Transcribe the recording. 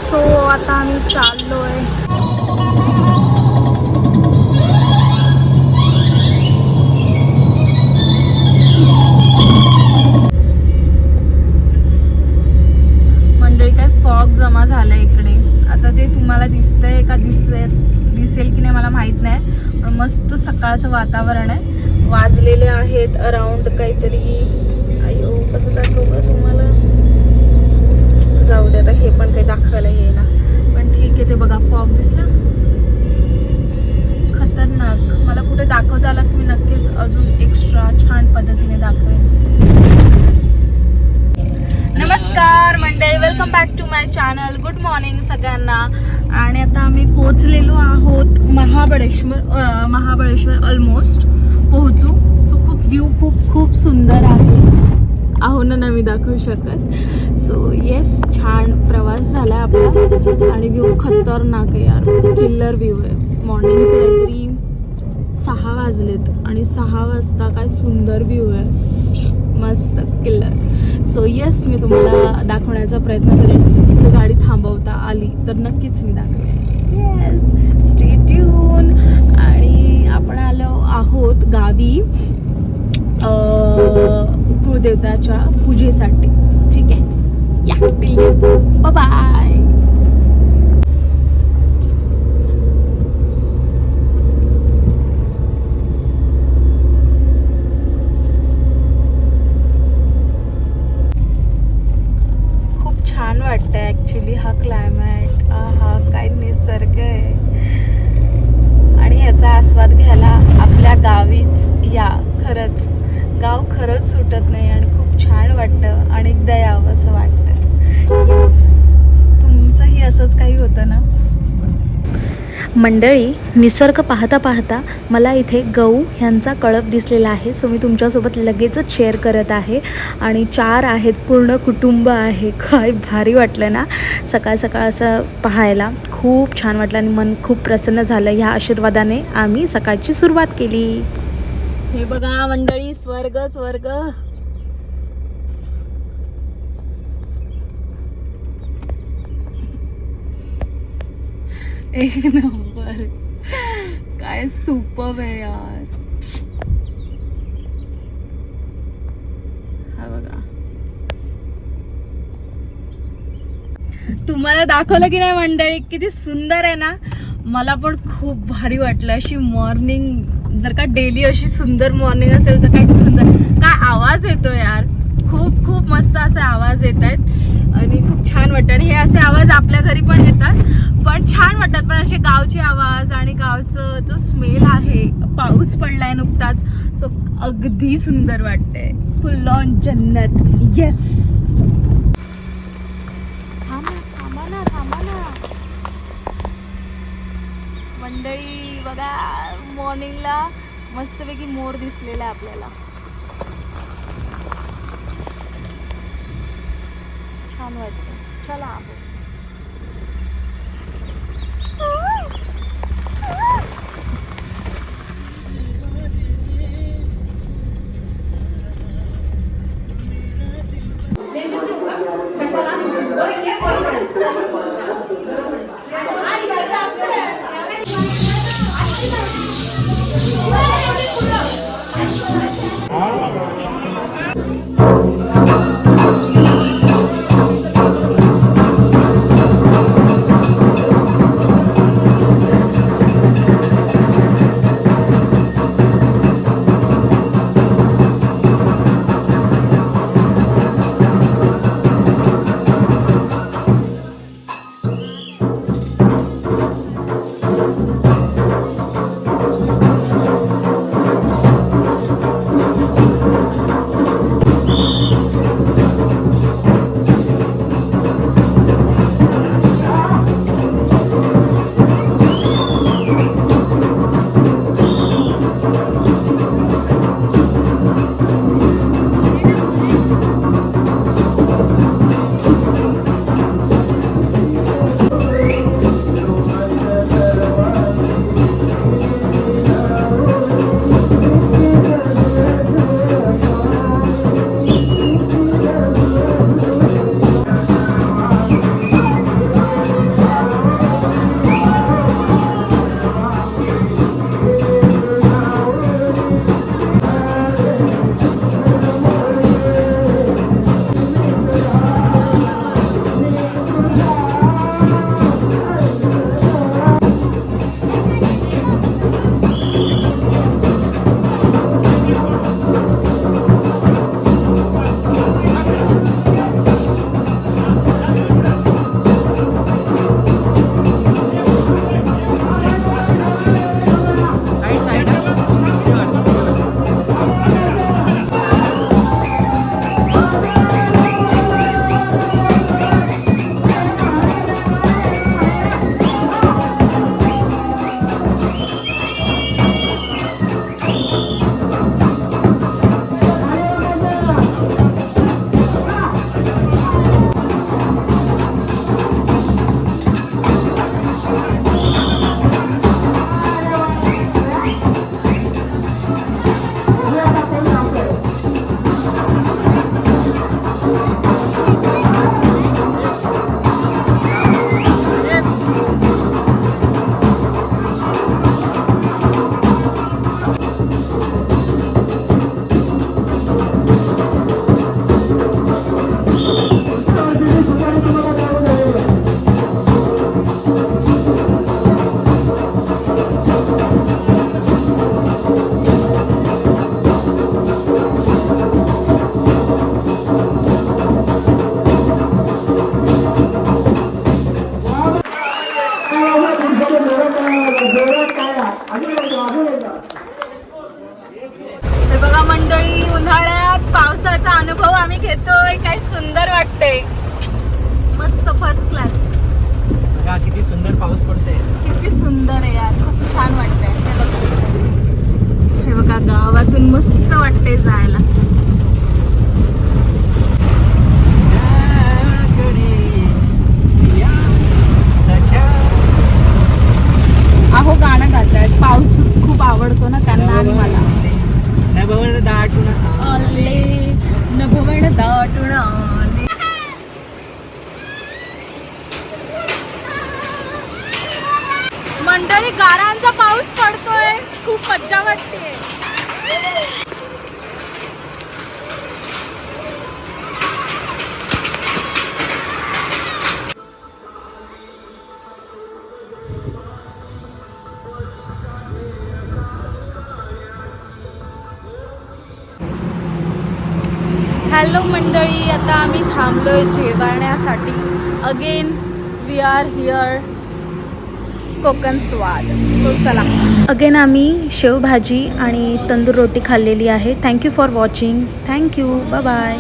So आता आम्ही चाललोय. मंडळी काय फॉग जमा झालाय इकडे. आता ते तुम्हाला दिसतंय का दिसेल की नाही मला माहित नाही, पण मस्त सकाळचं वातावरण आहे. वाजलेले आहेत अराउंड काहीतरी, अयो कसं दाखवू तुम्हाला, जाऊ दे आता, हे पण काही दाखवायला येईना, पण ठीक आहे. ते बघा फॉग दिसला, खतरनाक. मला कुठे दाखवता आला की मी नक्कीच अजून एक्स्ट्रा छान पद्धतीने दाखवेन. नमस्कार मंडळी, welcome back to my channel. Good morning सगळ्यांना. आणि आता आम्ही पोहोचलेलो आहोत महाबळेश्वर ऑलमोस्ट पोहोचू. सो खूप व्ह्यू खूप सुंदर आहे. आहो ना मी दाखवू शकत. सो येस, छान प्रवास झाला आपला आणि व्ह्यू खतरनाक आहे यार, किल्लर व्ह्यू आहे. मॉर्निंगचे काहीतरी 6 वाजलेत आणि 6 वाजता काय सुंदर व्ह्यू आहे, मस्त किल्लर. सो येस, मी तुम्हाला दाखवण्याचा प्रयत्न करेन. इथे गाडी थांबवता आली तर नक्कीच मी दाखवेन. Yes, stay tune. आणि आपण आलो आहोत गावी कुळदेवताच्या पूजेसाठी. ठीक आहे, या टिल बाय. छान वाटतंय ॲक्च्युली हा क्लायमेट. हा काय निसर्ग आहे. आणि ह्याचा आस्वाद घ्यायला आपल्या गावीच या. खरंच गाव खरंच सुटत नाही आणि खूप छान वाटतं. अनेकदा यावं असं वाटतं. येस, तुमचंही असंच काही होतं ना मंडळी. निसर्ग पाहता पाहता मला इथे गहू ह्यांचा कळप दिसलेला आहे. सो मी तुमच्यासोबत लगेचच शेअर करत आहे. आणि 4 आहेत, पूर्ण कुटुंब आहे. काय भारी वाटलं ना सकाळ सकाळ असं पाहायला. खूप छान वाटलं आणि मन खूप प्रसन्न झालं. ह्या आशीर्वादाने आम्ही सकाळची सुरुवात केली. हे बघा मंडळी, स्वर्ग स्वर्ग. एक नंबर, काय सुपर्ब आहे यार. हा बघा, तुम्हाला दाखवलं की नाही मंडळी, किती सुंदर आहे ना. मला पण खूप भारी वाटलं. अशी मॉर्निंग जर का डेली अशी सुंदर मॉर्निंग असेल तर काय सुंदर. काय आवाज येतो यार, खूप मस्त असे आवाज येत आहेत आणि खूप छान वाटतं. आणि हे असे आवाज आपल्या घरी पण येतात, पण छान वाटतात. पण असे गावचे आवाज आणि गावचं जो स्मेल आहे, पाऊस पडलाय नुकताच, सो अगदी सुंदर वाटतंय. फुल ऑन जन्नत. येस, थांबा ना मंडळी. बघा मॉर्निंगला मस्तपैकी मोर दिसलेला आहे आपल्याला. छान वाटतं. चला आहो. अनुभव आम्ही घेतोय. काय सुंदर वाटतंय. मस्त फर्स्ट क्लास. बघा किती सुंदर पाऊस पडतोय. किती सुंदर आहे यार. खूप छान वाटतंय. हे बघा गावातून मस्त वाटतंय जायला. अहो गाणं गातात. पाऊस खूप आवडतो ना त्यांना आणि मला. नभवण दाटून आले नभवण दाटून आले. मंडळी गारांचा पाऊस पडतोय. खूप मज्जा वाटते. हॅलो मंडळी, आता आम्ही थांबलोय जेवण्यासाठी. Again we are here Kokan Swad. So चला. अगेन आम्ही शेवभाजी आणि तंदूर रोटी खाल्लेली आहे. Thank you for watching. Thank you. Bye bye.